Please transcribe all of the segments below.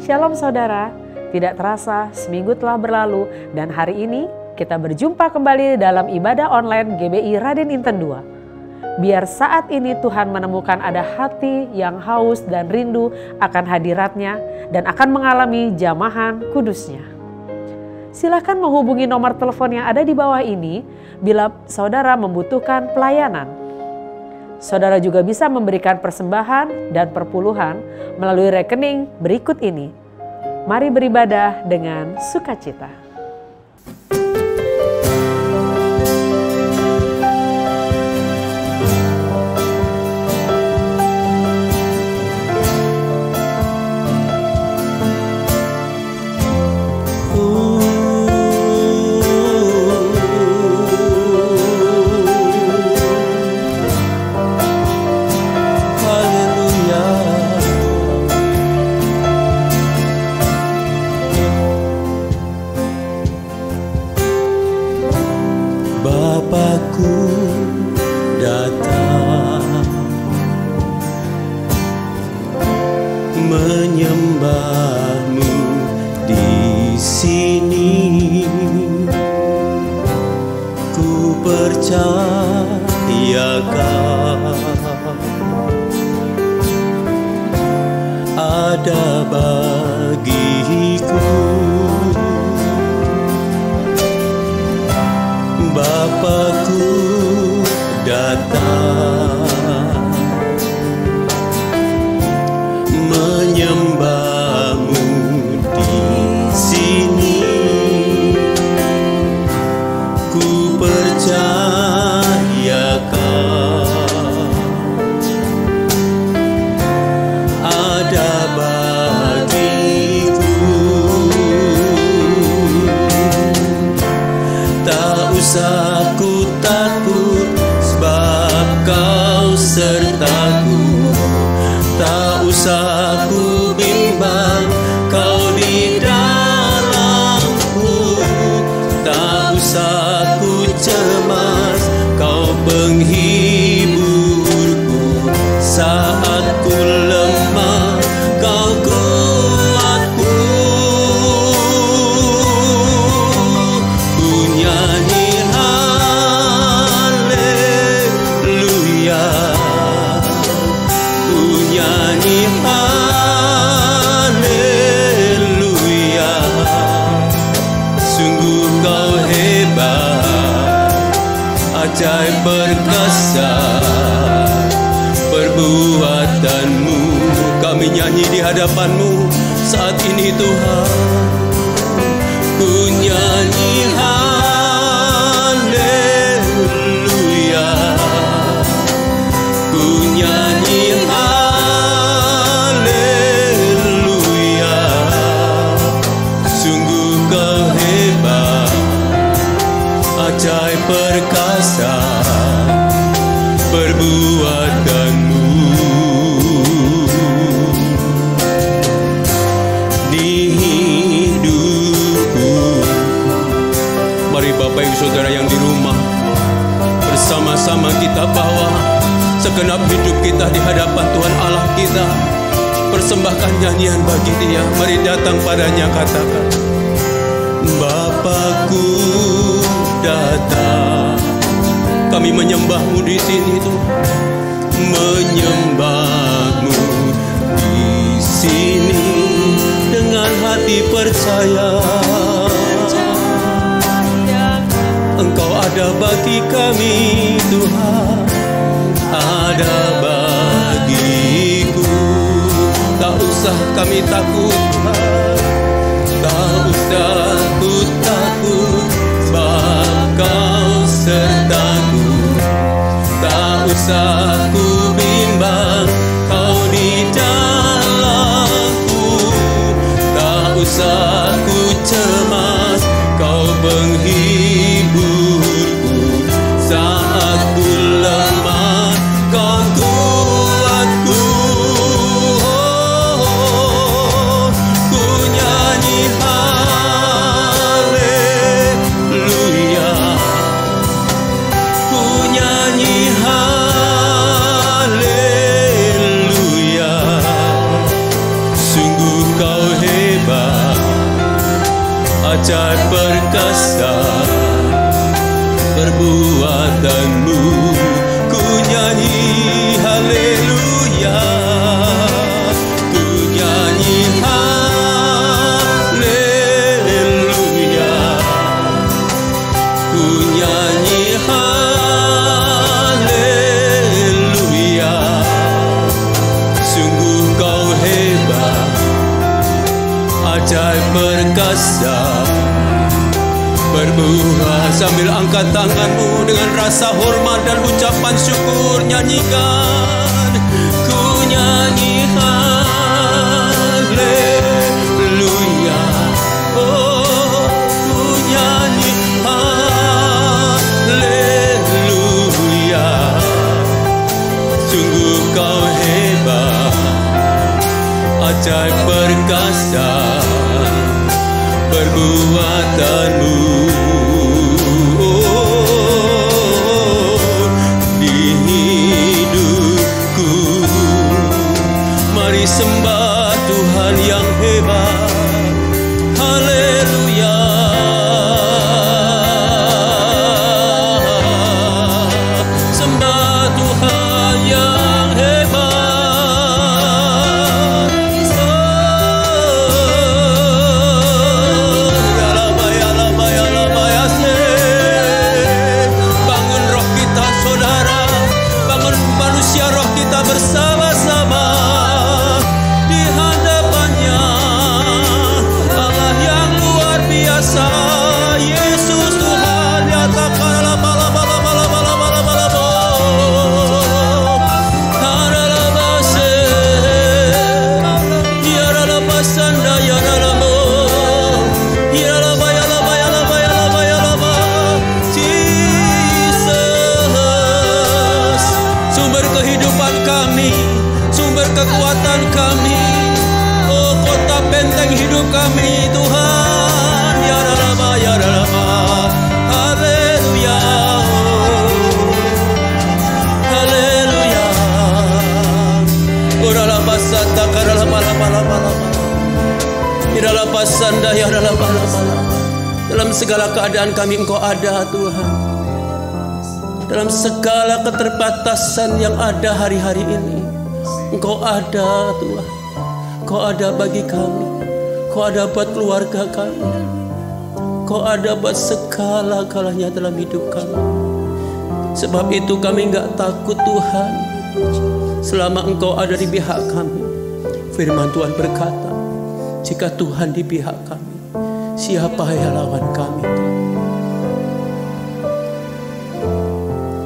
Shalom saudara, tidak terasa seminggu telah berlalu dan hari ini kita berjumpa kembali dalam ibadah online GBI Raden Inten II. Biar saat ini Tuhan menemukan ada hati yang haus dan rindu akan hadiratnya dan akan mengalami jamahan kudusnya. Silakan menghubungi nomor telepon yang ada di bawah ini bila saudara membutuhkan pelayanan. Saudara juga bisa memberikan persembahan dan perpuluhan melalui rekening berikut ini. Mari beribadah dengan sukacita. Bapakku datang menyembahmu di sini, ku percayakan ada bagiku. Bapakku datang menyembahmu di sini, ku percayakan ada bagiku. Tak usah ku takut sebab kau sertaku, tak usah ku bimbang kau di dalamku, tak usah ku cemas kau penghiburku. Saat ku lemah kau kuatku. Ajaib perkasa perbuatanmu, kami nyanyi di hadapanmu saat ini Tuhan. Ku nyanyi haleluya, ku nyanyi haleluya. Sungguh kau hebat, ajaib perkasa perbuatanmu di hidupku. Mari Bapak Ibu Saudara yang di rumah, bersama-sama kita bawa segenap hidup kita di hadapan Tuhan Allah kita. Persembahkan nyanyian bagi Dia. Mari datang padanya, katakan, Bapakku datang. Kami menyembahmu di sini Tuhan, menyembahmu di sini dengan hati percaya. Engkau ada bagi kami Tuhan, ada bagiku. Tak usah kami takut, tak usah ku takut, sebab kau sertaku. Tak usah ku bimbang kau di dalamku, tak usah ku cemas kau penghiburku. Saat ku lemah kau kuatku. Ku nyanyi haleluya, ku nyanyi haleluya. Sungguh kau hebat, ajaib perkasa perbuatanmu. Ku nyanyi haleluya, ku nyanyi haleluya, ku nyanyi haleluya. Sungguh kau hebat, ajaib perkasa berbuah. Sambil angkat tanganmu dengan rasa hormat dan ucapan syukur, nyanyikan. Ku nyanyi haleluya, oh ku nyanyi haleluya. Sungguh kau hebat, ajaib perkasa perbuatanmu. Di hidupku, mari sembah Tuhan yang hebat. Haleluya. Sembah Tuhan yang hebat. Bersama-sama di hadapannya, Allah yang luar biasa, Yesus Tuhan. Nyatakan kekuatan kami, oh kota benteng hidup kami, Tuhan. Ya Rama, ya Rama, haleluya, haleluya. Ora basata karala bala bala bala, ira basanda ya bala bala. Dalam segala keadaan kami Engkau ada, Tuhan. Dalam segala keterbatasan yang ada hari-hari ini, Engkau ada, Tuhan. Engkau ada bagi kami. Engkau ada buat keluarga kami. Engkau ada buat segala-galanya dalam hidup kami. Sebab itu kami enggak takut, Tuhan. Selama Engkau ada di pihak kami. Firman Tuhan berkata, jika Tuhan di pihak kami, siapa yang lawan kami?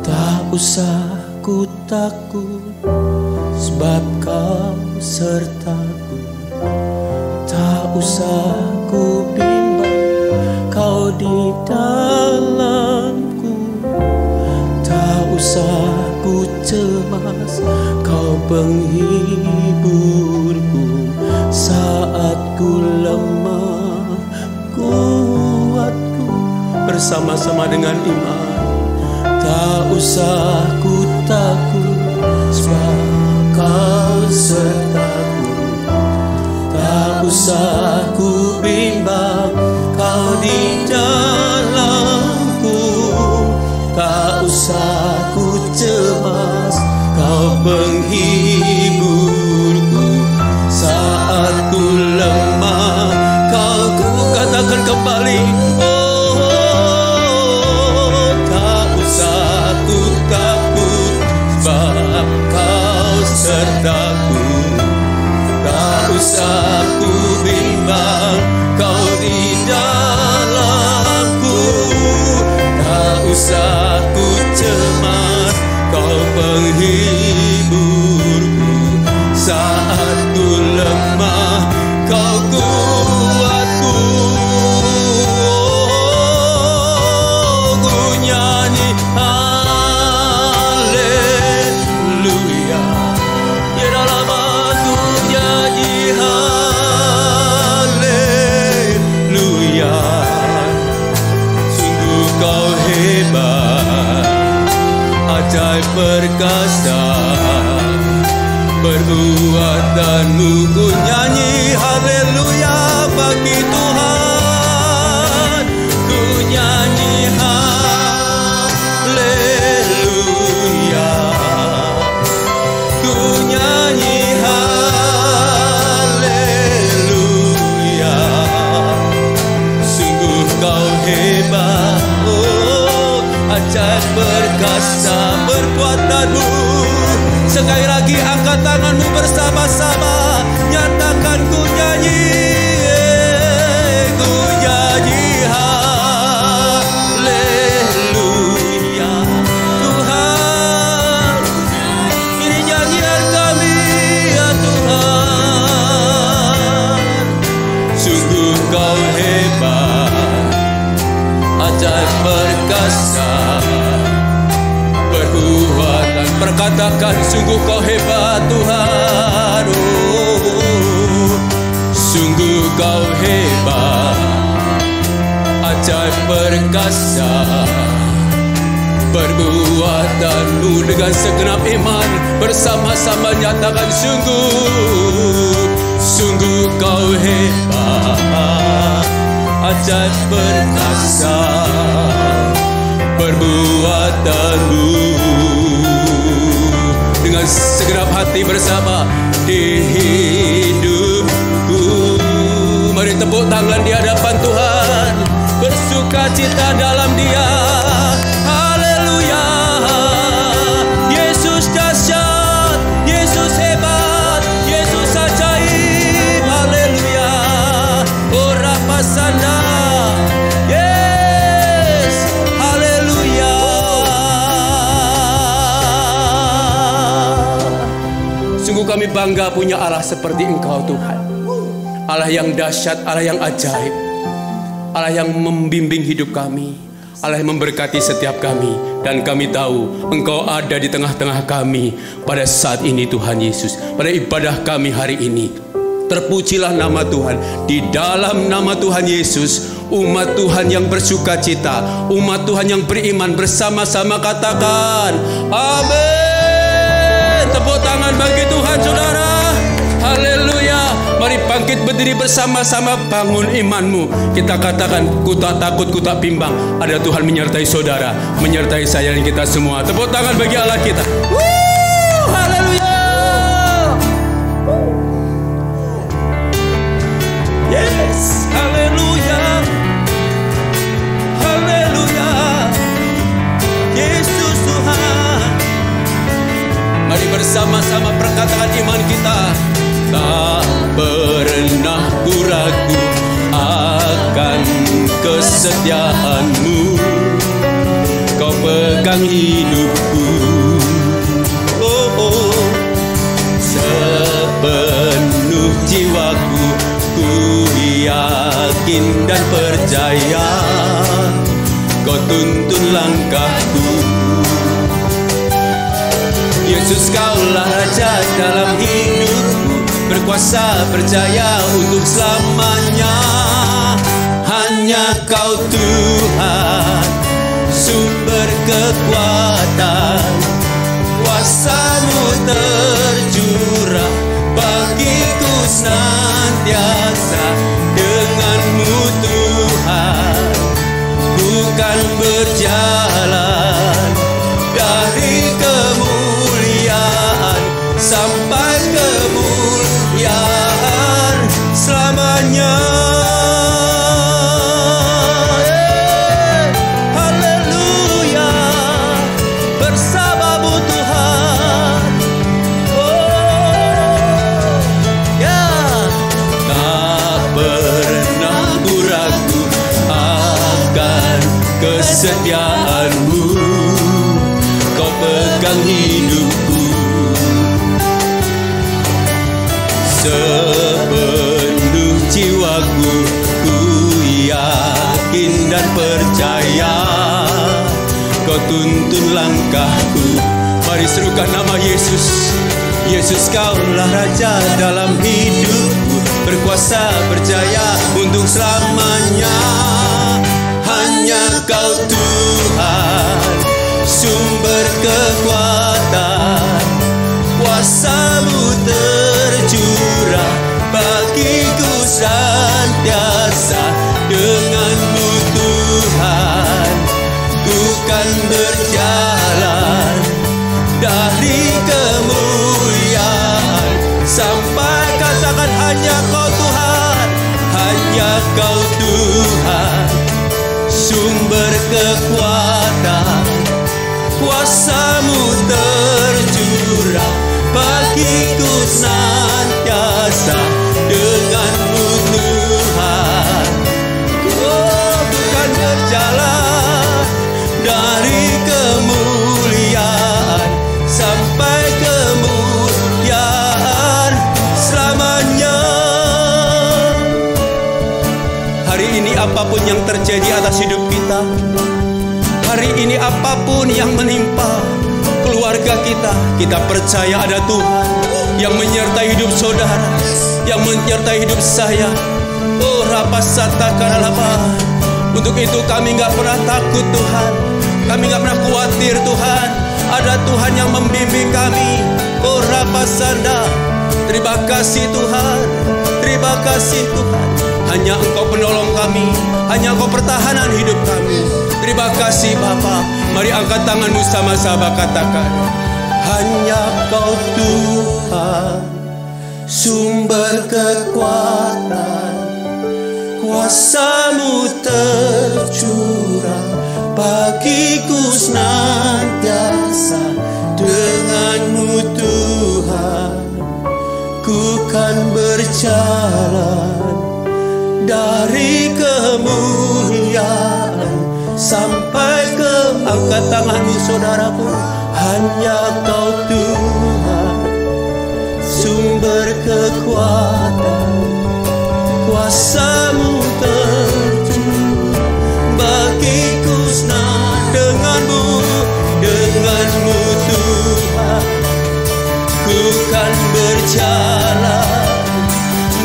Tak usah ku takut, sebab Kau sertaku. Tak usah ku bimbang, Kau di dalamku. Tak usah ku cemas, Kau penghiburku. Saat ku lemah, kuatku. Bersama-sama dengan iman. Tak usah ku takut, sebab Kau sertaku. Tak usah ku bimbang, Kau di dalamku. Tak usah ku cemas, Kau penghiburku. Saat ku lemah, Kau ku katakan kembali, oh tak usah ku takut, sebab Kau sertaku. Tak usah ku bimbang, Kau di dalamku. Tak usah ku cemas, Kau penghiburku. Saat ku lemah, Kau kuatku. Ku nyanyi haleluya. Ya dalam aku nyanyi haleluya. Sungguh Kau hebat, ajaib perkasa perbuatanmu. Ku nyanyi haleluya bagi Tuhan. angkat tanganmu bersama-sama. Nyatakan ku nyanyi, haleluya. Tuhan, ini nyanyian kami ya Tuhan. Sungguh kau hebat, ajaib perkasa, perbuatan. Perkatakan sungguh kau hebat Tuhan. Oh, sungguh kau hebat, ajaib perkasa, perbuatanmu. Dengan segenap iman bersama-sama nyatakan sungguh kau hebat, ajaib perkasa, perbuatanmu. Dengan segenap hati bersama di hidupku. Mari tepuk tangan di hadapan Tuhan, bersuka cita dalam Dia. Haleluya. Yesus dahsyat, Yesus hebat, Yesus ajaib. Haleluya. Ora pasanda. Yes. Haleluya. Sungguh kami bangga punya Allah seperti Engkau Tuhan. Allah yang dahsyat, Allah yang ajaib, Allah yang membimbing hidup kami, Allah yang memberkati setiap kami. Dan kami tahu Engkau ada di tengah-tengah kami pada saat ini Tuhan Yesus. Pada ibadah kami hari ini, terpujilah nama Tuhan. Di dalam nama Tuhan Yesus, umat Tuhan yang bersuka cita, umat Tuhan yang beriman bersama-sama katakan amin. Tepuk tangan bagi Tuhan saudara. Haleluya. Mari bangkit berdiri bersama-sama, bangun imanmu. Kita katakan, ku tak takut, ku tak bimbang. Ada Tuhan menyertai saudara, menyertai saya dan kita semua. Tepuk tangan bagi Allah kita. Haleluya. Yes. Haleluya. Haleluya. Yesus Tuhan. Mari bersama-sama perkataan iman kita. Tak pernah ku ragu akan kesetiaanmu. Kau pegang hidupku. Oh, oh. Sepenuh jiwaku ku yakin dan percaya. Kau tuntun langkahku. Yesus, Kaulah Raja dalam hidupku, berkuasa percaya untuk selamanya. Hanya Kau Tuhan, sumber kekuatan, kuasa-Mu tercurah bagiku senantiasa. Dengan-Mu Tuhan, bukan berjalan dari kemuliaan sampai kemuliaan selamanya. Haleluya, bersama-Mu Tuhan. Oh, ya, tak pernah ku ragu akan kesetiaan-Mu. Kau pegang hidupku. Sepenuh jiwaku ku yakin dan percaya. Kau tuntun langkahku. Mari serukan nama Yesus. Yesus, Kaulah Raja dalam hidupku, berkuasa percaya untuk selamanya. Hanya Kau Tuhan, sumber kekuatan, kuasa-Mu tercurah bagiku senantiasa. Dengan-Mu Tuhan, ku kan berjalan dari kemuliaan sampai katakan hanya Kau Tuhan, hanya Kau Tuhan, sumber kekuatan, kuasa-Mu tercurah bagi senantiasa denganmu Tuhan. Oh, bukan berjalan dari kemuliaan sampai kemuliaan selamanya. Hari ini apapun yang terjadi atas hidup kita, hari ini apapun yang menimpa keluarga kita percaya ada Tuhan yang menyertai hidup saudara, yang menyertai hidup saya. Oh, rapasatakaralaba. Untuk itu kami gak pernah takut Tuhan, kami gak pernah khawatir Tuhan. Ada Tuhan yang membimbing kami. Oh, rapasanda. Terima kasih Tuhan, terima kasih Tuhan. Hanya Engkau penolong kami, hanya Engkau pertahanan hidup kami. Terima kasih Bapa. Mari angkat tanganmu sama-sama katakan, hanya Kau Tuhan, sumber kekuatan, kuasa-Mu tercurah bagiku senantiasa. Denganmu Tuhan, ku kan berjalan dari kemuliaan sampai ke. Angkat tanganmu saudaraku. Hanya Kau Tuhan, sumber kekuatan, kuasa-Mu tercurah bagiku senang. Denganmu Tuhan, ku kan berjalan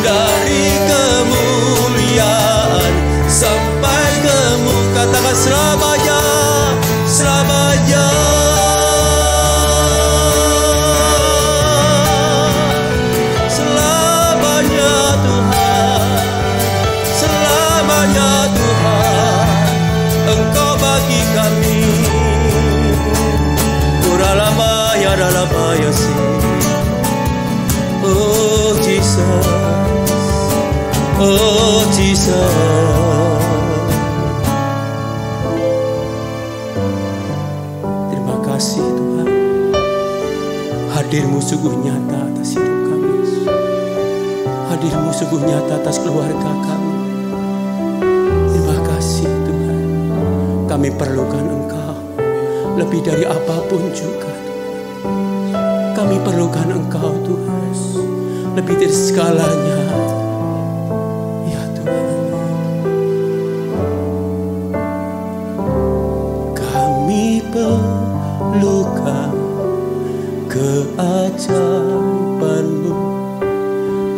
dari kemuliaan sampai katakan selamanya, selamanya. Selamanya Tuhan, selamanya Tuhan, Engkau bagi kami. Uralama ya dalama ya si. Oh Jesus, oh Jesus. Kasih Tuhan, hadir-Mu sungguh nyata atas hidup kami. Hadir-Mu sungguh nyata atas keluarga kami. Terima kasih Tuhan. Kami perlukan Engkau lebih dari apapun juga. Kami perlukan Engkau Tuhan lebih dari segalanya. Ya Tuhan, kami perlukan keajaiban-Mu,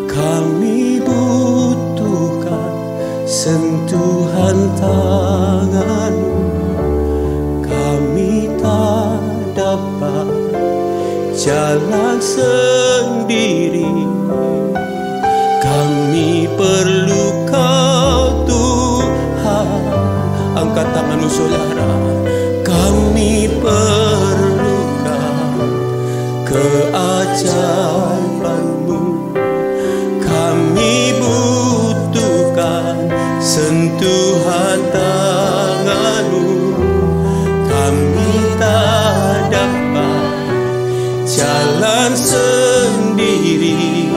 kami butuhkan sentuhan tangan-Mu. Kami tak dapat jalan sendiri, kami perlu Kau Tuhan. Angkat tanganmu saudara. Kami perlukan keajaiban-Mu, kami butuhkan sentuhan tangan-Mu. Kami tak dapat jalan sendiri,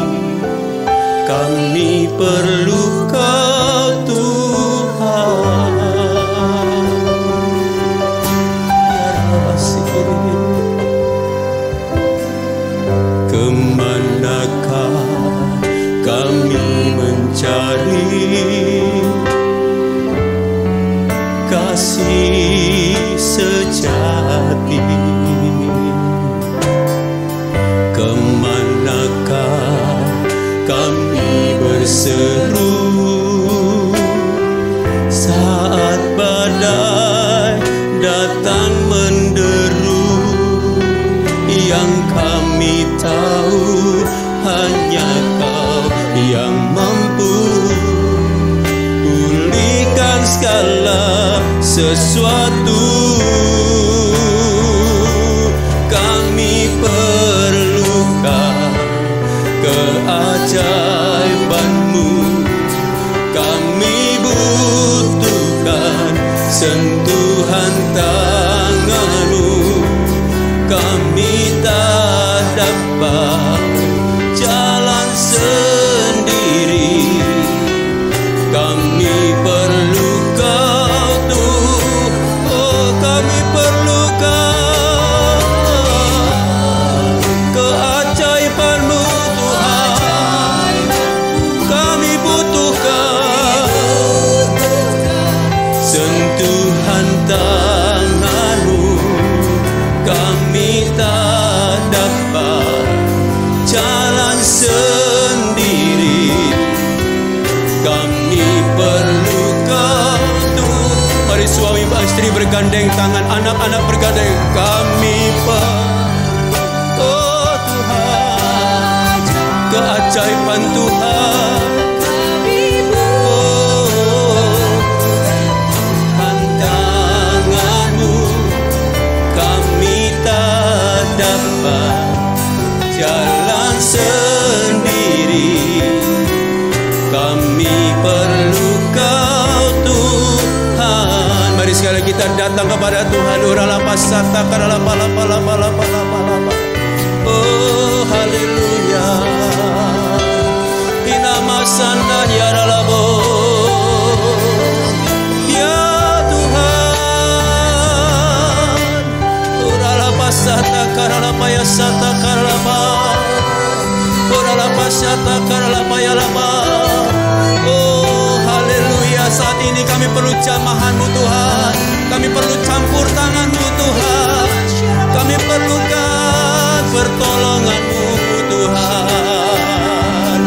kami perlu Kau Tuhan. Kemanakah kami mencari kasih sejati? Kemanakah kami berseru saat badai datang menderu? Yang kami tahu hanya Kau yang mampu pulihkan segala sesuatu. Kami perlukan keajaiban-Mu, kami butuhkan sentuhan tangan-Mu. Kami tak dapat bergandeng tangan, anak-anak bergandeng. Kami oh Tuhan, keajaiban Tuhan. Tantanganmu kami tak dapat jalan sendiri. Kami perlu Kau Tuhan. Mari sekali kita datang kepada Tuhan. Oh haleluya. Inamasanda ya ralabo. Ya Tuhan. Uralapasata karalapa ya sata karalapa. Uralapasata karalapa ya lapa. Oh haleluya. Saat ini kami perlu jamahan-Mu Tuhan. Kami perlu campur tangan-Mu Tuhan. Kami perlukan pertolongan-Mu Tuhan.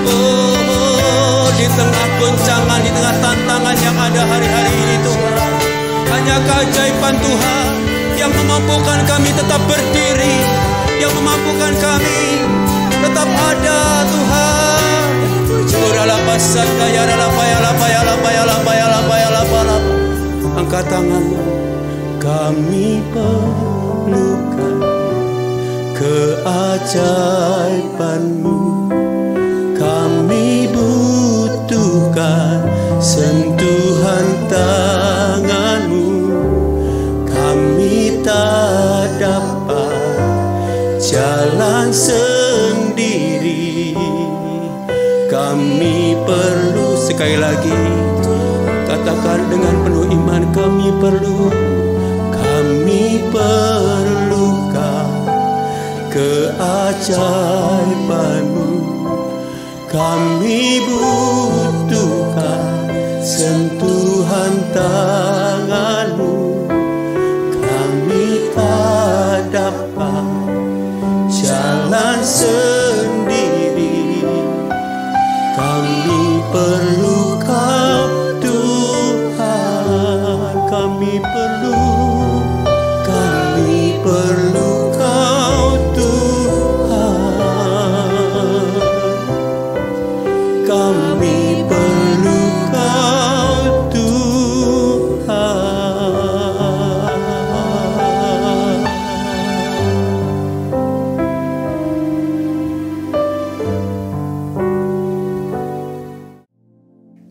Oh di tengah goncangan, di tengah tantangan yang ada hari-hari ini Tuhan, hanya keajaiban Tuhan yang memampukan kami tetap berdiri, yang memampukan kami tetap ada Tuhan. Angkat tanganmu. Kami perlukan keajaiban-Mu. Kami butuhkan sentuhan tangan-Mu. Kami tak dapat jalan sendiri. Kami perlu, sekali lagi katakan dengan penuh iman, kami perlukan keajaiban-Mu. Kami butuhkan sentuhan tangan-Mu. Kami tak dapat jalan sendiri. Kami perlu Kau Tuhan. Kami perlu Kau Tuhan. Kami perlu Kau Tuhan.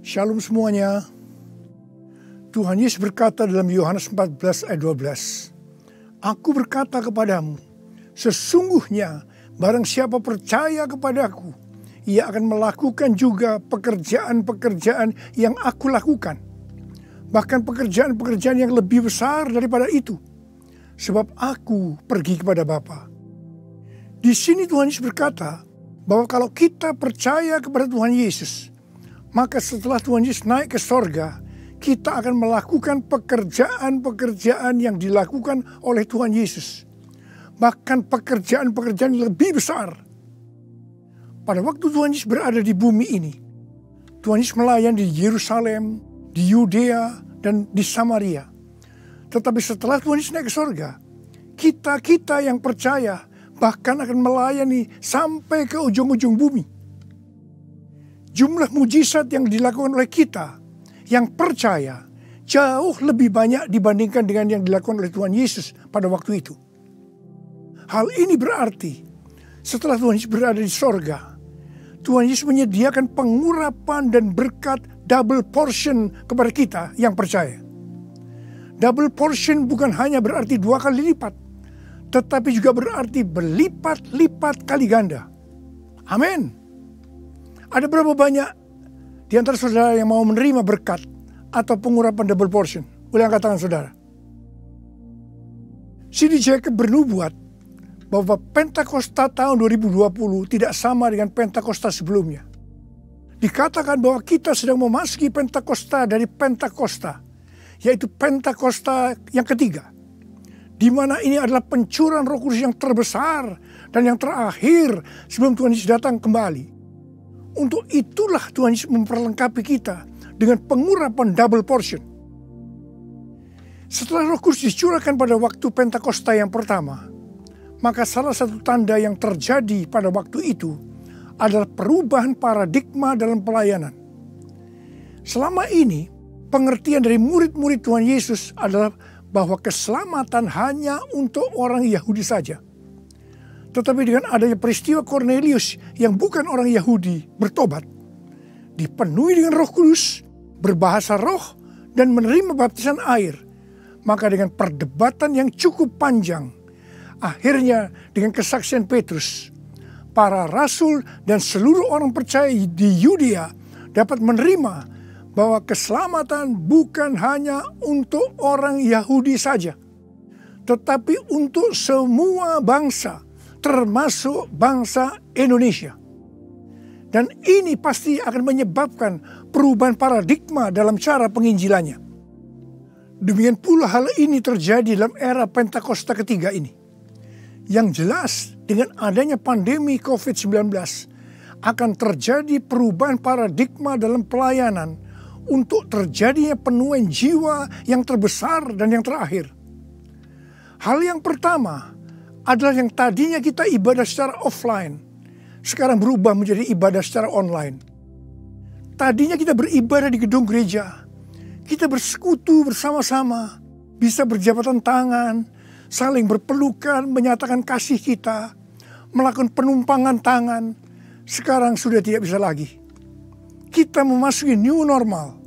Shalom semuanya. Tuhan Yesus berkata dalam Yohanes 14 ayat 12, Aku berkata kepadamu, sesungguhnya barang siapa percaya kepadaku, ia akan melakukan juga pekerjaan-pekerjaan yang aku lakukan. Bahkan pekerjaan-pekerjaan yang lebih besar daripada itu. Sebab aku pergi kepada Bapa. Di sini Tuhan Yesus berkata bahwa kalau kita percaya kepada Tuhan Yesus, maka setelah Tuhan Yesus naik ke sorga, kita akan melakukan pekerjaan-pekerjaan yang dilakukan oleh Tuhan Yesus. Bahkan pekerjaan-pekerjaan yang lebih besar. Pada waktu Tuhan Yesus berada di bumi ini, Tuhan Yesus melayani di Yerusalem, di Yudea, dan di Samaria. Tetapi setelah Tuhan Yesus naik ke sorga, kita yang percaya bahkan akan melayani sampai ke ujung-ujung bumi. Jumlah mujizat yang dilakukan oleh kita yang percaya jauh lebih banyak dibandingkan dengan yang dilakukan oleh Tuhan Yesus pada waktu itu. Hal ini berarti setelah Tuhan Yesus berada di sorga, Tuhan Yesus menyediakan pengurapan dan berkat double portion kepada kita yang percaya. Double portion bukan hanya berarti 2 kali lipat, tetapi juga berarti berlipat-lipat kali ganda. Amin. Ada berapa banyak di antara saudara yang mau menerima berkat atau pengurapan double portion? Boleh angkat tangan saudara. C.D. Jacobs bernubuat bahwa Pentakosta tahun 2020 tidak sama dengan Pentakosta sebelumnya. Dikatakan bahwa kita sedang memasuki Pentakosta dari Pentakosta, yaitu Pentakosta yang ketiga, di mana ini adalah pencurahan Roh Kudus yang terbesar dan yang terakhir sebelum Tuhan Yesus datang kembali. Untuk itulah Tuhan Yesus memperlengkapi kita dengan pengurapan double portion. Setelah Roh Kudus dicurahkan pada waktu Pentakosta yang pertama, maka salah satu tanda yang terjadi pada waktu itu adalah perubahan paradigma dalam pelayanan. Selama ini, pengertian dari murid-murid Tuhan Yesus adalah bahwa keselamatan hanya untuk orang Yahudi saja. Tetapi dengan adanya peristiwa Cornelius yang bukan orang Yahudi bertobat, dipenuhi dengan Roh Kudus, berbahasa roh, dan menerima baptisan air, maka dengan perdebatan yang cukup panjang, akhirnya dengan kesaksian Petrus, para rasul dan seluruh orang percaya di Yudea dapat menerima bahwa keselamatan bukan hanya untuk orang Yahudi saja, tetapi untuk semua bangsa, termasuk bangsa Indonesia. Dan ini pasti akan menyebabkan perubahan paradigma dalam cara penginjilannya. Demikian pula hal ini terjadi dalam era Pentakosta ketiga ini. Yang jelas dengan adanya pandemi COVID-19 akan terjadi perubahan paradigma dalam pelayanan untuk terjadinya penuaian jiwa yang terbesar dan yang terakhir. Hal yang pertama adalah yang tadinya kita ibadah secara offline, sekarang berubah menjadi ibadah secara online. Tadinya kita beribadah di gedung gereja, kita bersekutu bersama-sama, bisa berjabatan tangan, saling berpelukan, menyatakan kasih kita, melakukan penumpangan tangan. Sekarang sudah tidak bisa lagi. Kita memasuki new normal.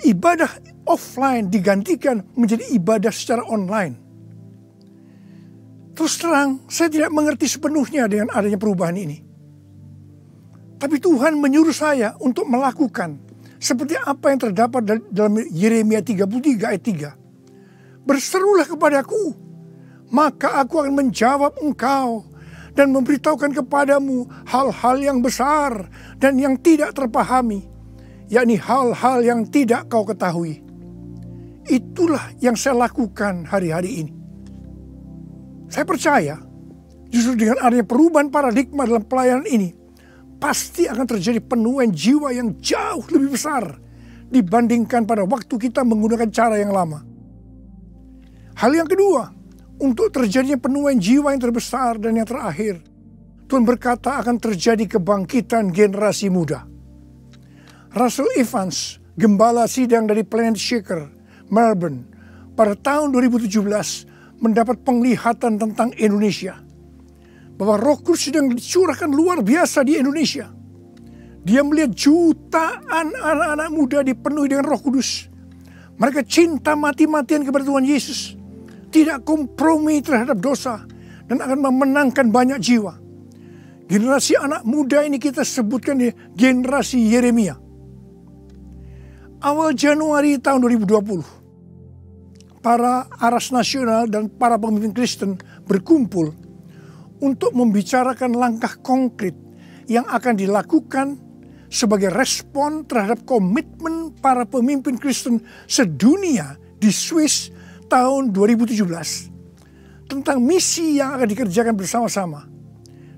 Ibadah offline digantikan menjadi ibadah secara online. Terus terang, saya tidak mengerti sepenuhnya dengan adanya perubahan ini. Tapi Tuhan menyuruh saya untuk melakukan seperti apa yang terdapat dalam Yeremia 33 ayat 3. Berserulah kepadaku, maka aku akan menjawab engkau dan memberitahukan kepadamu hal-hal yang besar dan yang tidak terpahami, yakni hal-hal yang tidak kau ketahui. Itulah yang saya lakukan hari-hari ini. Saya percaya justru dengan adanya perubahan paradigma dalam pelayanan ini, pasti akan terjadi penuaian jiwa yang jauh lebih besar dibandingkan pada waktu kita menggunakan cara yang lama. Hal yang kedua, untuk terjadinya penuaian jiwa yang terbesar dan yang terakhir, Tuhan berkata akan terjadi kebangkitan generasi muda. Russell Evans, gembala sidang dari Planet Shaker, Melbourne, pada tahun 2017 mendapat penglihatan tentang Indonesia. Bahwa Roh Kudus sedang dicurahkan luar biasa di Indonesia. Dia melihat jutaan anak-anak muda dipenuhi dengan Roh Kudus. Mereka cinta mati-matian kepada Tuhan Yesus. Tidak kompromi terhadap dosa. Dan akan memenangkan banyak jiwa. Generasi anak muda ini kita sebutkan di generasi Yeremia. Awal Januari tahun 2020. Para aras nasional dan para pemimpin Kristen berkumpul untuk membicarakan langkah konkret yang akan dilakukan sebagai respon terhadap komitmen para pemimpin Kristen sedunia di Swiss tahun 2017 tentang misi yang akan dikerjakan bersama-sama,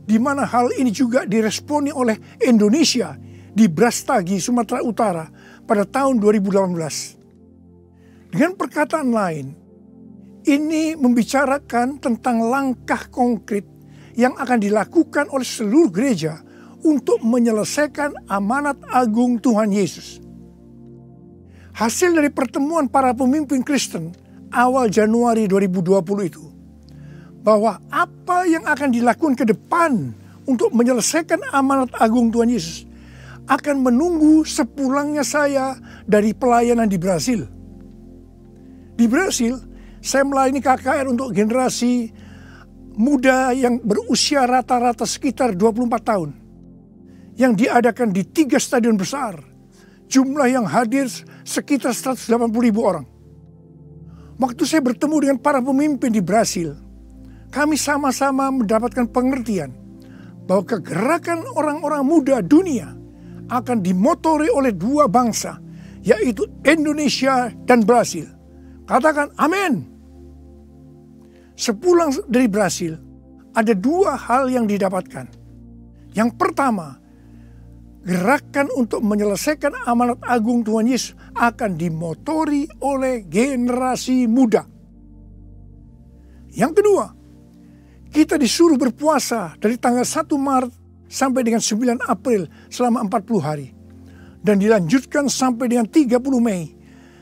di mana hal ini juga diresponi oleh Indonesia di Brastagi, Sumatera Utara pada tahun 2018. Dengan perkataan lain, ini membicarakan tentang langkah konkret yang akan dilakukan oleh seluruh gereja untuk menyelesaikan amanat agung Tuhan Yesus. Hasil dari pertemuan para pemimpin Kristen awal Januari 2020 itu, bahwa apa yang akan dilakukan ke depan untuk menyelesaikan amanat agung Tuhan Yesus akan menunggu sepulangnya saya dari pelayanan di Brasil. Di Brasil, saya melayani KKR untuk generasi muda yang berusia rata-rata sekitar 24 tahun. Yang diadakan di 3 stadion besar. Jumlah yang hadir sekitar 180.000 orang. Waktu saya bertemu dengan para pemimpin di Brasil, kami sama-sama mendapatkan pengertian bahwa kegerakan orang-orang muda dunia akan dimotori oleh 2 bangsa, yaitu Indonesia dan Brasil. Katakan amin. Sepulang dari Brasil, ada 2 hal yang didapatkan. Yang pertama, gerakan untuk menyelesaikan amanat agung Tuhan Yesus akan dimotori oleh generasi muda. Yang kedua, kita disuruh berpuasa dari tanggal 1 Maret sampai dengan 9 April selama 40 hari. Dan dilanjutkan sampai dengan 30 Mei.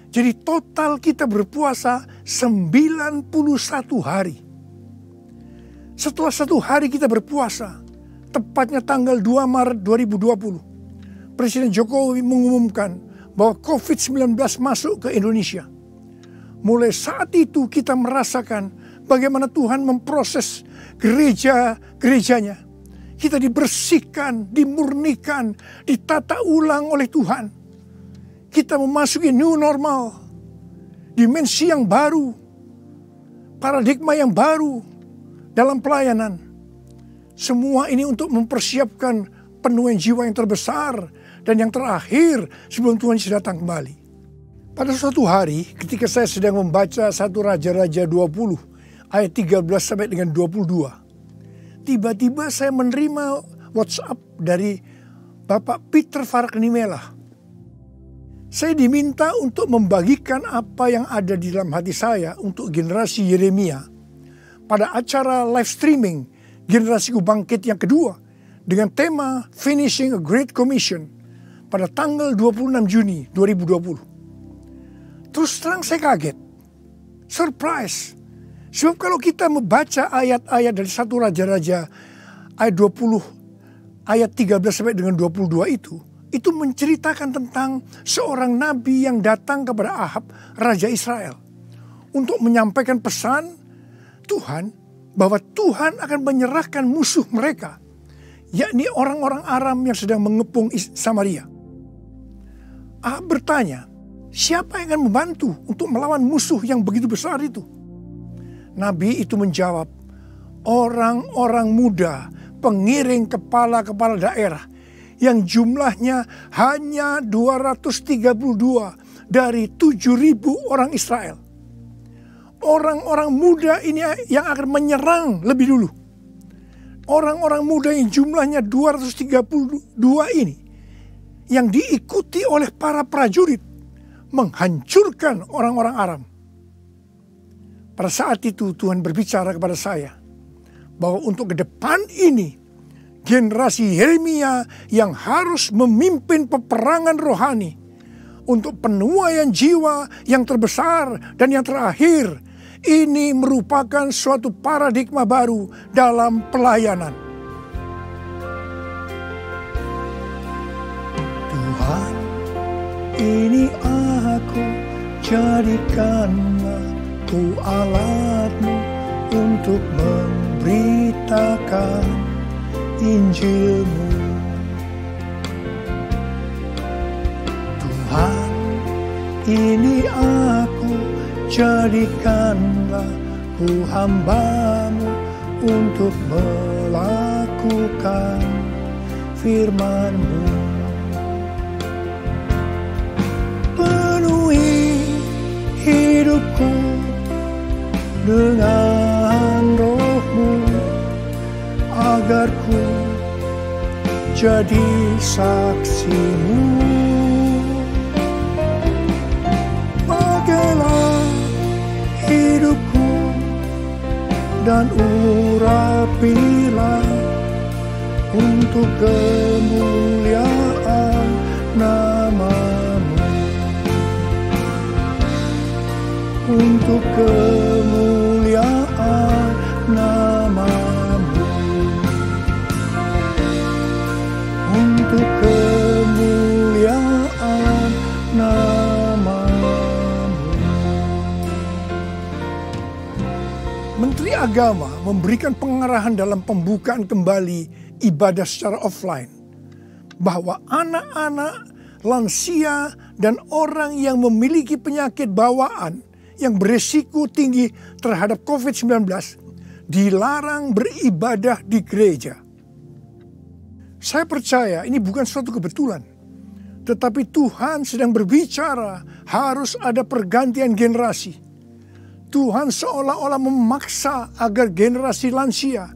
Jadi total kita berpuasa 91 hari. Setelah 1 hari kita berpuasa, tepatnya tanggal 2 Maret 2020, Presiden Jokowi mengumumkan bahwa COVID-19 masuk ke Indonesia. Mulai saat itu kita merasakan bagaimana Tuhan memproses gerejanya. Kita dibersihkan, dimurnikan, ditata ulang oleh Tuhan. Kita memasuki new normal, dimensi yang baru, paradigma yang baru dalam pelayanan. Semua ini untuk mempersiapkan penuaian jiwa yang terbesar dan yang terakhir sebelum Tuhan Yesus datang kembali. Pada suatu hari ketika saya sedang membaca 1 Raja-Raja 20 ayat 13 sampai dengan 22. Tiba-tiba saya menerima WhatsApp dari Bapak Peter Faraknimela. Saya diminta untuk membagikan apa yang ada di dalam hati saya untuk generasi Yeremia pada acara live streaming Generasiku Bangkit yang kedua dengan tema Finishing a Great Commission pada tanggal 26 Juni 2020. Terus terang saya kaget, surprise. Sebab kalau kita membaca ayat-ayat dari 1 Raja-Raja ayat 20 ayat 13 sampai dengan 22 itu menceritakan tentang seorang nabi yang datang kepada Ahab, Raja Israel, untuk menyampaikan pesan Tuhan bahwa Tuhan akan menyerahkan musuh mereka, yakni orang-orang Aram yang sedang mengepung Samaria. Ahab bertanya, siapa yang akan membantu untuk melawan musuh yang begitu besar itu? Nabi itu menjawab, orang-orang muda, pengiring kepala-kepala daerah, yang jumlahnya hanya 232 dari 7.000 orang Israel. Orang-orang muda ini yang akan menyerang lebih dulu. Orang-orang muda yang jumlahnya 232 ini, yang diikuti oleh para prajurit, menghancurkan orang-orang Aram. Pada saat itu Tuhan berbicara kepada saya, bahwa untuk ke depan ini, generasi Yeremia yang harus memimpin peperangan rohani untuk penuaian jiwa yang terbesar dan yang terakhir. Ini merupakan suatu paradigma baru dalam pelayanan. Tuhan, ini aku, jadikanlah ku alatmu untuk memberitakan Injilmu. Tuhan, ini aku, jadikanlah ku hamba-Mu untuk melakukan firman-Mu. Penuhi hidupku dengan Roh-Mu, agar ku jadi saksi-Mu. Pakailah hidupku dan urapilah untuk kemuliaan nama-Mu. Untuk kemuliaan nama-Mu. Untuk kemuliaan nama-Mu. Menteri Agama memberikan pengarahan dalam pembukaan kembali ibadah secara offline, bahwa anak-anak, lansia, dan orang yang memiliki penyakit bawaan yang berisiko tinggi terhadap COVID-19 dilarang beribadah di gereja. Saya percaya ini bukan suatu kebetulan, tetapi Tuhan sedang berbicara harus ada pergantian generasi. Tuhan seolah-olah memaksa agar generasi lansia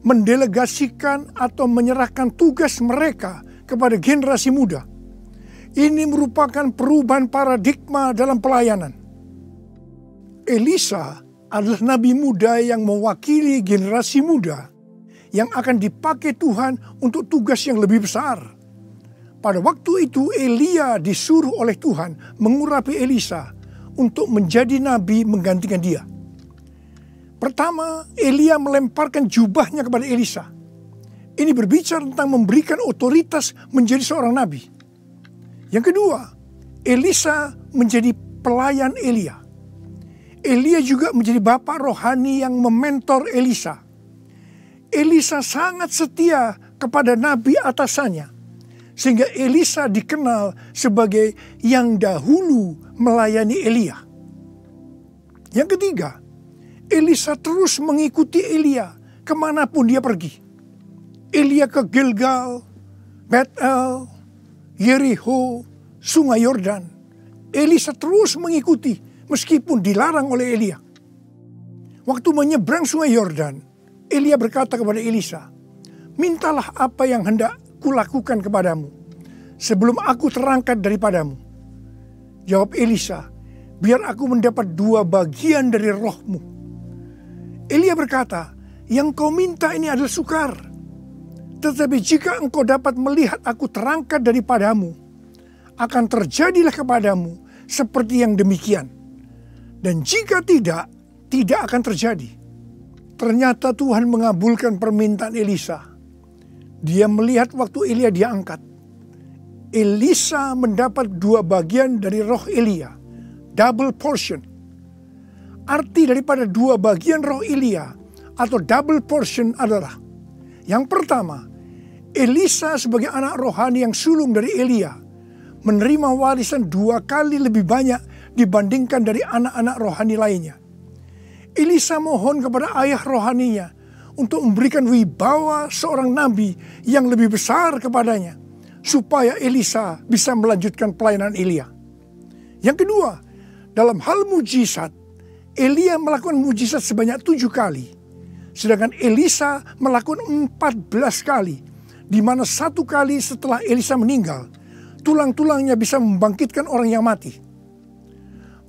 mendelegasikan atau menyerahkan tugas mereka kepada generasi muda. Ini merupakan perubahan paradigma dalam pelayanan. Elisa adalah nabi muda yang mewakili generasi muda yang akan dipakai Tuhan untuk tugas yang lebih besar. Pada waktu itu Elia disuruh oleh Tuhan mengurapi Elisa untuk menjadi nabi menggantikan dia. Pertama, Elia melemparkan jubahnya kepada Elisa. Ini berbicara tentang memberikan otoritas menjadi seorang nabi. Yang kedua, Elisa menjadi pelayan Elia. Elia juga menjadi bapak rohani yang mementor Elisa. Elisa sangat setia kepada nabi atasannya, sehingga Elisa dikenal sebagai yang dahulu melayani Elia. Yang ketiga, Elisa terus mengikuti Elia kemanapun dia pergi. Elia ke Gilgal, Bethel, Yericho, Sungai Yordan. Elisa terus mengikuti meskipun dilarang oleh Elia. Waktu menyeberang Sungai Yordan, Elia berkata kepada Elisa, "Mintalah apa yang hendak kulakukan kepadamu sebelum aku terangkat daripadamu." Jawab Elisa, "Biar aku mendapat 2 bagian dari rohmu." Elia berkata, "Yang kau minta ini adalah sukar. Tetapi jika engkau dapat melihat aku terangkat daripadamu, akan terjadilah kepadamu seperti yang demikian. Dan jika tidak, tidak akan terjadi." Ternyata Tuhan mengabulkan permintaan Elisa. Dia melihat waktu Elia diangkat. Elisa mendapat 2 bagian dari roh Elia, double portion. Arti daripada 2 bagian roh Elia atau double portion adalah, yang pertama, Elisa sebagai anak rohani yang sulung dari Elia menerima warisan 2 kali lebih banyak dibandingkan dari anak-anak rohani lainnya. Elisa mohon kepada ayah rohaninya untuk memberikan wibawa seorang nabi yang lebih besar kepadanya, supaya Elisa bisa melanjutkan pelayanan Elia. Yang kedua, dalam hal mujizat, Elia melakukan mujizat sebanyak 7 kali, sedangkan Elisa melakukan 14 kali, di mana 1 kali setelah Elisa meninggal, tulang-tulangnya bisa membangkitkan orang yang mati.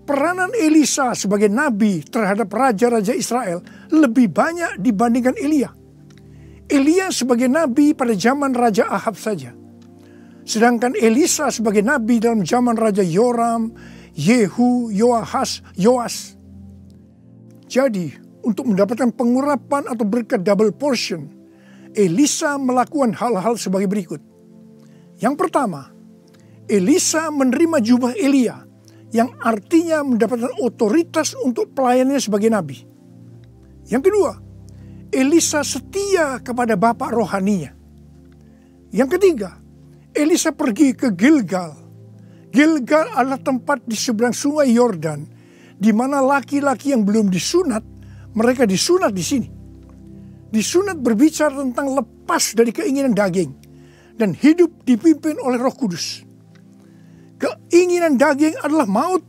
Peranan Elisa sebagai nabi terhadap raja-raja Israel lebih banyak dibandingkan Elia. Elia sebagai nabi pada zaman Raja Ahab saja, sedangkan Elisa sebagai nabi dalam zaman Raja Yoram, Yehu, Yoas. Jadi, untuk mendapatkan pengurapan atau berkat double portion, Elisa melakukan hal-hal sebagai berikut. Yang pertama, Elisa menerima jubah Elia, yang artinya mendapatkan otoritas untuk pelayanannya sebagai nabi. Yang kedua, Elisa setia kepada bapak rohaninya. Yang ketiga, Elisa pergi ke Gilgal. Gilgal adalah tempat di seberang Sungai Yordan, di mana laki-laki yang belum disunat, mereka disunat di sini. Disunat berbicara tentang lepas dari keinginan daging dan hidup dipimpin oleh Roh Kudus. Keinginan daging adalah maut,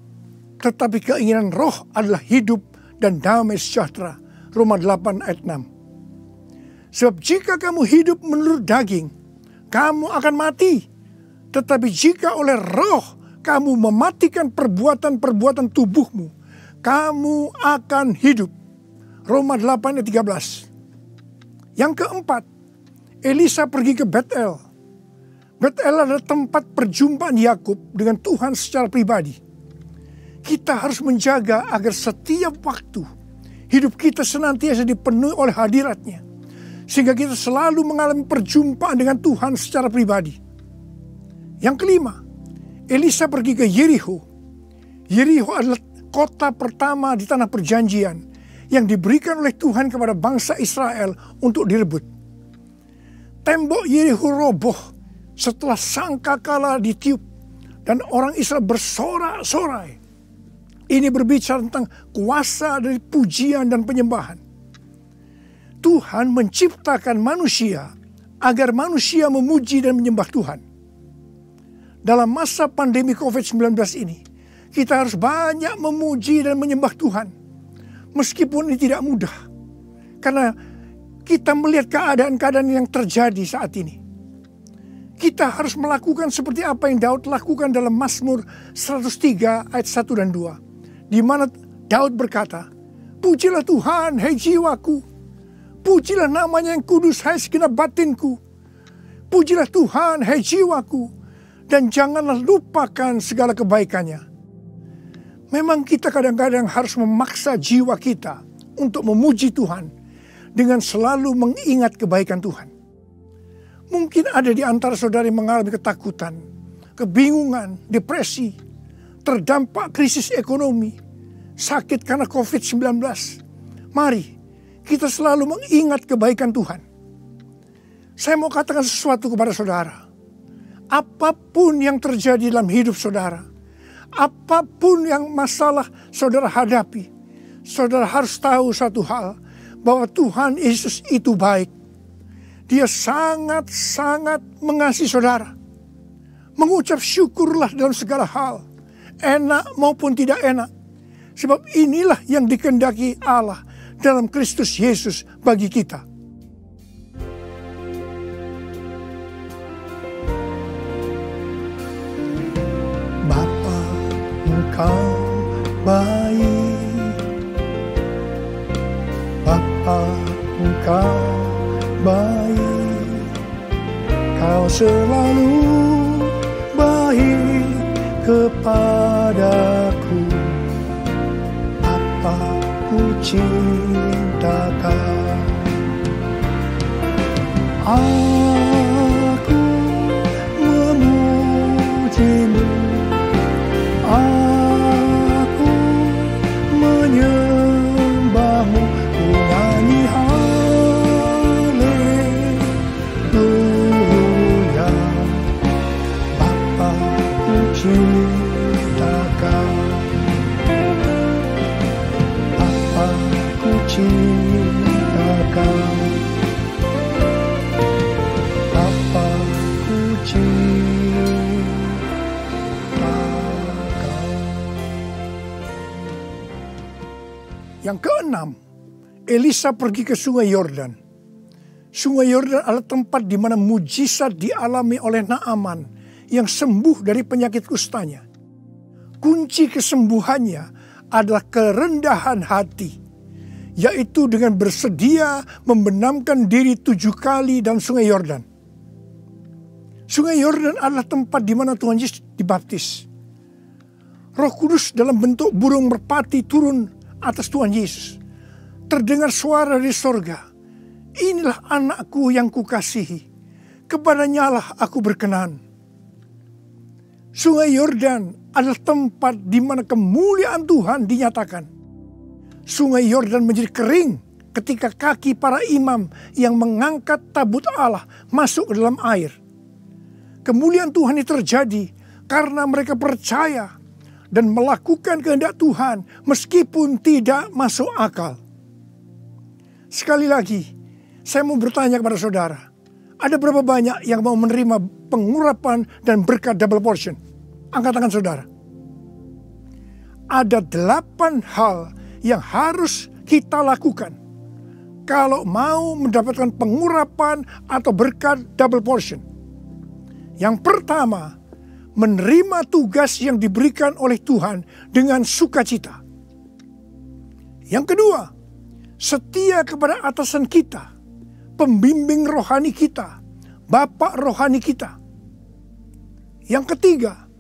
tetapi keinginan roh adalah hidup dan damai sejahtera. Roma 8 ayat 6. Sebab jika kamu hidup menurut daging, kamu akan mati. Tetapi jika oleh roh kamu mematikan perbuatan-perbuatan tubuhmu, kamu akan hidup. Roma 8 ayat 13. Yang keempat, Elisa pergi ke Bethel. Bethel adalah tempat perjumpaan Yakub dengan Tuhan secara pribadi. Kita harus menjaga agar setiap waktu hidup kita senantiasa dipenuhi oleh hadirat-Nya, sehingga kita selalu mengalami perjumpaan dengan Tuhan secara pribadi. Yang kelima, Elisa pergi ke Yericho. Yericho adalah kota pertama di tanah perjanjian yang diberikan oleh Tuhan kepada bangsa Israel untuk direbut. Tembok Yericho roboh setelah sangkakala ditiup dan orang Israel bersorak-sorai. Ini berbicara tentang kuasa dari pujian dan penyembahan. Tuhan menciptakan manusia agar manusia memuji dan menyembah Tuhan. Dalam masa pandemi COVID-19 ini, kita harus banyak memuji dan menyembah Tuhan. Meskipun ini tidak mudah, karena kita melihat keadaan-keadaan yang terjadi saat ini. kita harus melakukan seperti apa yang Daud lakukan dalam Mazmur 103 ayat 1 dan 2. Di mana Daud berkata, pujilah Tuhan, hai jiwaku. Pujilah namanya yang kudus, hai segenap batinku. Pujilah Tuhan, hai jiwaku. Dan janganlah lupakan segala kebaikannya. Memang kita kadang-kadang harus memaksa jiwa kita untuk memuji Tuhan dengan selalu mengingat kebaikan Tuhan. Mungkin ada di antara saudara yang mengalami ketakutan, kebingungan, depresi, terdampak krisis ekonomi, sakit karena COVID-19. Mari kita selalu mengingat kebaikan Tuhan. Saya mau katakan sesuatu kepada saudara. Apapun yang terjadi dalam hidup saudara, apapun yang masalah saudara hadapi, saudara harus tahu satu hal, bahwa Tuhan Yesus itu baik. Dia sangat-sangat mengasihi saudara. Mengucap syukurlah dalam segala hal, enak maupun tidak enak. Sebab inilah yang dikehendaki Allah dalam Kristus Yesus bagi kita. Bapa, Engkau baik. Bapa, Engkau baik. Kau selalu baik kepadaku. Apa ku cinta Kau. Aku memujimu. Aku menyembahmu. Ku nyanyi haleluya. Bapa ku cinta Kau. Bapa ku cinta Kau. Bapa ku cinta Kau. Yang keenam, Elisa pergi ke Sungai Yordan. Sungai Yordan adalah tempat di mana mujizat dialami oleh Naaman yang sembuh dari penyakit kustanya. Kunci kesembuhannya adalah kerendahan hati, yaitu dengan bersedia membenamkan diri 7 kali dalam Sungai Yordan. Sungai Yordan adalah tempat di mana Tuhan Yesus dibaptis. Roh Kudus dalam bentuk burung merpati turun atas Tuhan Yesus. Terdengar suara dari sorga, inilah anakku yang kukasihi, kepadanya lah aku berkenan. Sungai Yordan adalah tempat di mana kemuliaan Tuhan dinyatakan. Sungai Yordan menjadi kering ketika kaki para imam yang mengangkat tabut Allah masuk ke dalam air. Kemuliaan Tuhan ini terjadi karena mereka percaya dan melakukan kehendak Tuhan meskipun tidak masuk akal. Sekali lagi, saya mau bertanya kepada saudara, ada berapa banyak yang mau menerima pengurapan dan berkat double portion? Angkat tangan saudara. Ada 8 hal yang harus kita lakukan kalau mau mendapatkan pengurapan atau berkat double portion. Yang pertama, menerima tugas yang diberikan oleh Tuhan dengan sukacita. Yang kedua, setia kepada atasan kita, pembimbing rohani kita, bapak rohani kita. Yang ketiga,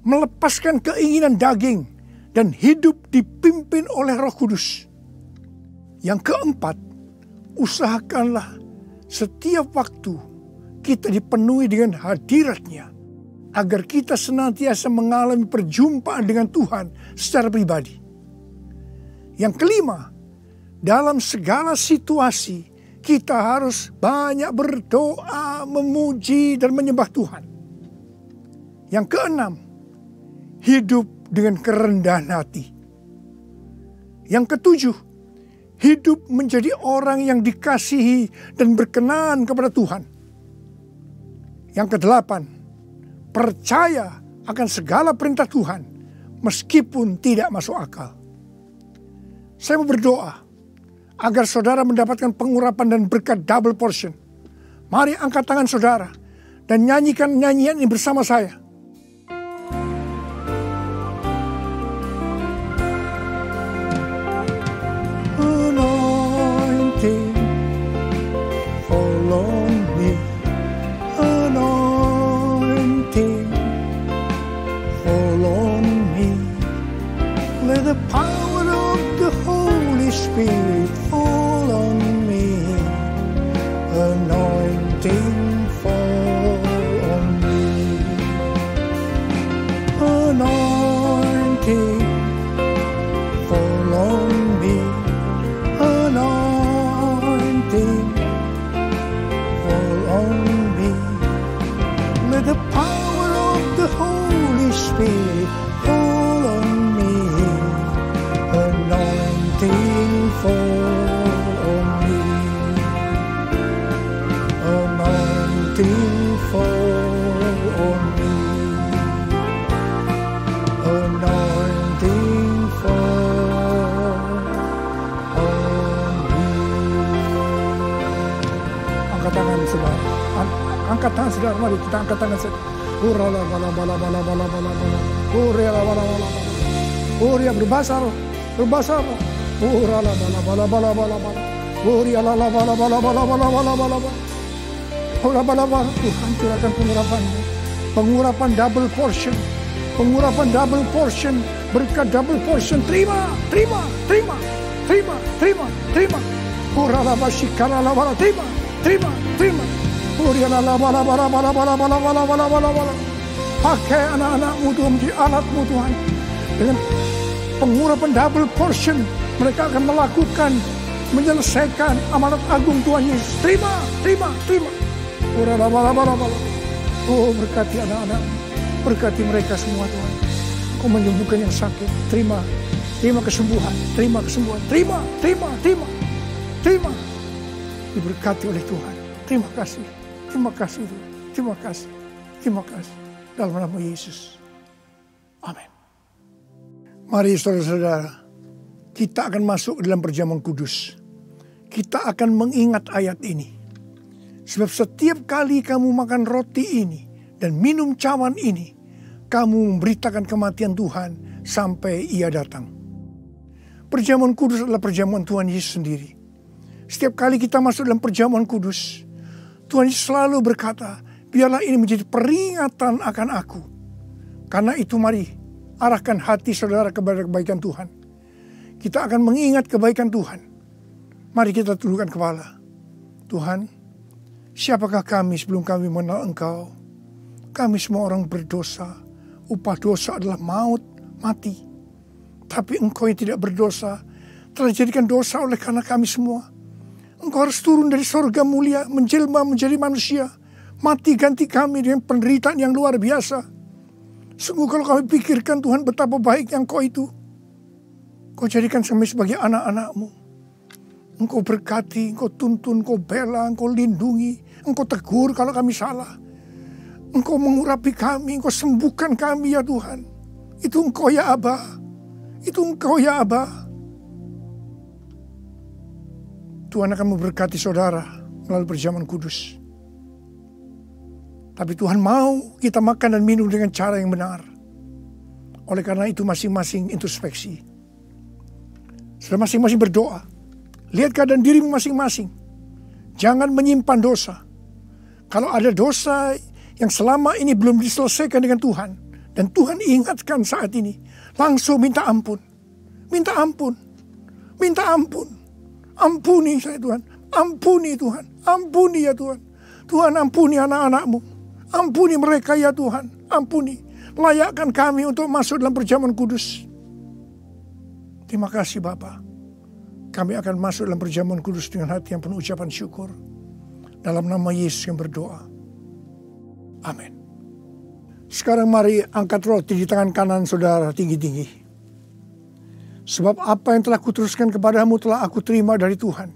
melepaskan keinginan daging dan hidup dipimpin oleh Roh Kudus. Yang keempat, usahakanlah setiap waktu kita dipenuhi dengan hadirat-Nya, agar kita senantiasa mengalami perjumpaan dengan Tuhan secara pribadi. Yang kelima, dalam segala situasi kita harus banyak berdoa, memuji dan menyembah Tuhan. Yang keenam, hidup dengan kerendahan hati. Yang ketujuh, hidup menjadi orang yang dikasihi dan berkenan kepada Tuhan. Yang kedelapan, percaya akan segala perintah Tuhan meskipun tidak masuk akal. Saya mau berdoa agar saudara mendapatkan pengurapan dan berkat double portion. Mari angkat tangan saudara dan nyanyikan nyanyian ini bersama saya. Anointing fall on me. Anointing fall on me. Let the power of the Holy Spirit fall on me. Anointing fall on me. Anointing fall on me. Anointing fall on me. Let the power of the Holy Spirit fall on me. Anointing fall on me. Anointing fall on me. Anointing fall on me. Angkat tangan saudara. Angkat tangan saudara. Mari kita angkat tangan saudara. Urala bala bala bala bala bala bala. Urala bala bala bala. Uria berbahasa roh. Berbahasa roh. Urala bala bala bala bala bala. Uria la bala bala bala bala bala bala bala. Ura bala bala. Tuhan curahkan pengurapan-Mu. Pengurapan double portion. Pengurapan double portion. Berkat double portion. Terima, terima, terima, terima, terima, terima. Urala basikala la bala. Terima, terima, terima. Uria la bala bala bala bala bala bala bala bala bala. Pakai anak-anak-Mu Tuhan menjadi alat-Mu Tuhan. Dengan pengurapan double portion, mereka akan melakukan, menyelesaikan amanat agung Tuhan Yesus. Terima, terima, terima. Oh, berkati anak-anak-Mu, berkati mereka semua Tuhan. Kau menyembuhkan yang sakit. Terima, terima kesembuhan, terima kesembuhan, terima, terima, terima, terima. Diberkati oleh Tuhan. Terima kasih, terima kasih Tuhan. Terima kasih, terima kasih. Dalam nama Yesus. Amin. Mari saudara-saudara, kita akan masuk ke dalam perjamuan kudus. Kita akan mengingat ayat ini. Sebab setiap kali kamu makan roti ini dan minum cawan ini, kamu memberitakan kematian Tuhan sampai Ia datang. Perjamuan kudus adalah perjamuan Tuhan Yesus sendiri. Setiap kali kita masuk dalam perjamuan kudus, Tuhan Yesus selalu berkata, biarlah ini menjadi peringatan akan aku. Karena itu mari arahkan hati saudara kepada kebaikan Tuhan. Kita akan mengingat kebaikan Tuhan. Mari kita tundukkan kepala. Tuhan, siapakah kami sebelum kami mengenal Engkau? Kami semua orang berdosa. Upah dosa adalah maut, mati. Tapi Engkau yang tidak berdosa telah dijadikan dosa oleh karena kami semua. Engkau harus turun dari sorga mulia, menjelma menjadi manusia. Mati ganti kami dengan penderitaan yang luar biasa. Sungguh kalau kami pikirkan Tuhan betapa baiknya Engkau itu. Kau jadikan kami sebagai anak-anak-Mu. Engkau berkati, Engkau tuntun, Engkau bela, Engkau lindungi. Engkau tegur kalau kami salah. Engkau mengurapi kami, Engkau sembuhkan kami ya Tuhan. Itu Engkau ya Aba. Itu Engkau ya Aba. Tuhan akan memberkati saudara melalui perjamuan kudus. Tapi Tuhan mau kita makan dan minum dengan cara yang benar. Oleh karena itu masing-masing introspeksi. Sudah masing-masing berdoa. Lihat keadaan dirimu masing-masing. Jangan menyimpan dosa. Kalau ada dosa yang selama ini belum diselesaikan dengan Tuhan. Dan Tuhan ingatkan saat ini. Langsung minta ampun. Minta ampun. Minta ampun. Ampuni saya Tuhan. Ampuni Tuhan. Ampuni ya Tuhan. Tuhan ampuni anak-anak-Mu. Ampuni mereka ya Tuhan. Ampuni. Layakkan kami untuk masuk dalam perjamuan kudus. Terima kasih Bapa. Kami akan masuk dalam perjamuan kudus dengan hati yang penuh ucapan syukur. Dalam nama Yesus yang berdoa. Amin. Sekarang mari angkat roti di tangan kanan saudara tinggi-tinggi. Sebab apa yang telah kuteruskan kepadamu telah aku terima dari Tuhan.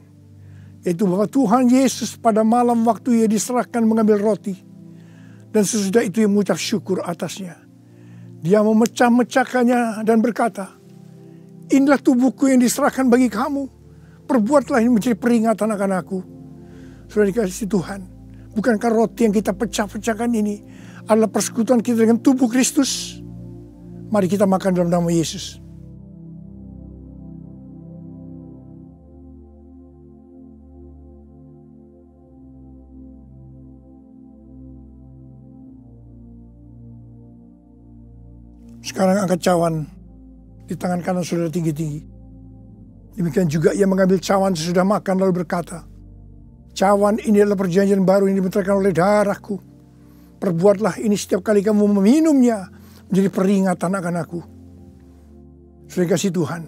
Yaitu bahwa Tuhan Yesus pada malam waktu Ia diserahkan mengambil roti. Dan sesudah itu Ia mengucap syukur atasnya. Dia memecah-mecahkannya dan berkata, inilah tubuhku yang diserahkan bagi kamu. Perbuatlah ini menjadi peringatan akan aku. Sudah dikasih Tuhan. Bukankah roti yang kita pecah-pecahkan ini adalah persekutuan kita dengan tubuh Kristus? Mari kita makan dalam nama Yesus. Sekarang angkat cawan di tangan kanan saudara tinggi-tinggi. Demikian juga ia mengambil cawan sesudah makan lalu berkata, cawan ini adalah perjanjian baru yang dibenterkan oleh darahku. Perbuatlah ini setiap kali kamu meminumnya menjadi peringatan akan aku. Saudara kasih Tuhan,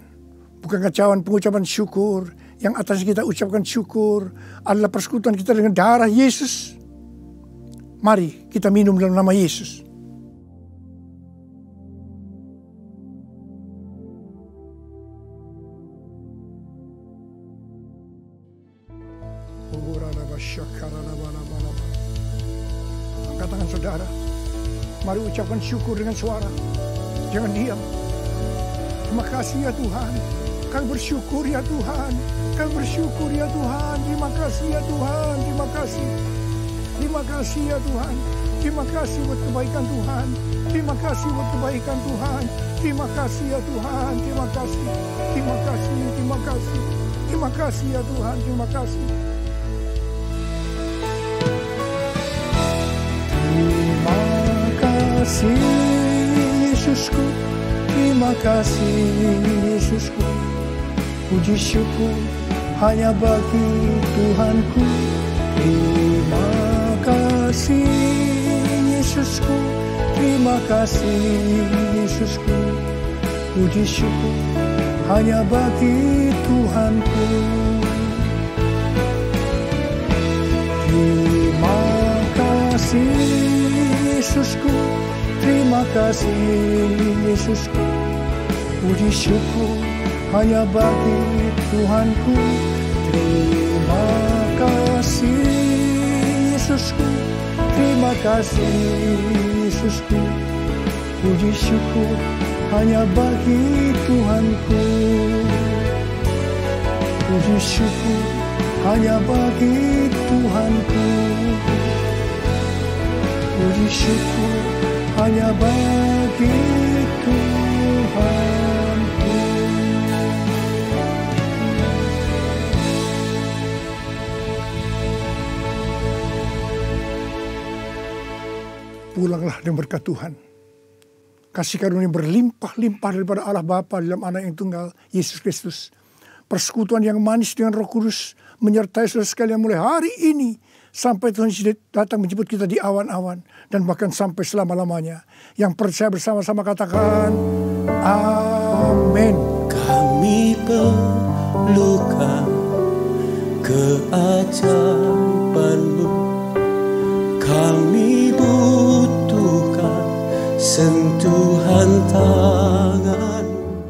bukankah cawan pengucapan syukur yang atas kita ucapkan syukur adalah persekutuan kita dengan darah Yesus? Mari kita minum dalam nama Yesus. Angkat tangan saudara. Mari ucapkan syukur dengan suara. Jangan diam. Terima kasih ya Tuhan. Kami bersyukur ya Tuhan. Kami bersyukur ya Tuhan. Terima kasih ya Tuhan. Terima kasih. Terima kasih ya Tuhan. Terima kasih buat kebaikan Tuhan. Terima kasih buat kebaikan Tuhan. Terima kasih ya Tuhan. Terima kasih. Terima kasih. Terima kasih. Terima kasih ya Tuhan. Terima kasih. Terima kasih Yesusku, terima kasih Yesusku. Puji syukur hanya bagi Tuhanku. Terima kasih Yesusku, terima kasih Yesusku. Puji syukur hanya bagi Tuhanku. Terima kasih Yesusku, terima kasih Yesusku. Puji syukur hanya bagi Tuhanku. Terima kasih Yesusku, terima kasih Yesusku. Puji syukur hanya bagi Tuhanku. Puji syukur hanya bagi Tuhanku. Puji syukur hanya bagi Tuhanku. Pulanglah dengan berkat Tuhan. Kasih karunia berlimpah-limpah daripada Allah Bapa dalam Anak yang tunggal, Yesus Kristus. Persekutuan yang manis dengan Roh Kudus menyertai saudara sekalian mulai hari ini sampai Tuhan datang menjemput kita di awan-awan dan bahkan sampai selama-lamanya. Yang percaya bersama-sama katakan amin. Kami perlukan keajaiban-Mu. Kami butuhkan sentuhan tangan.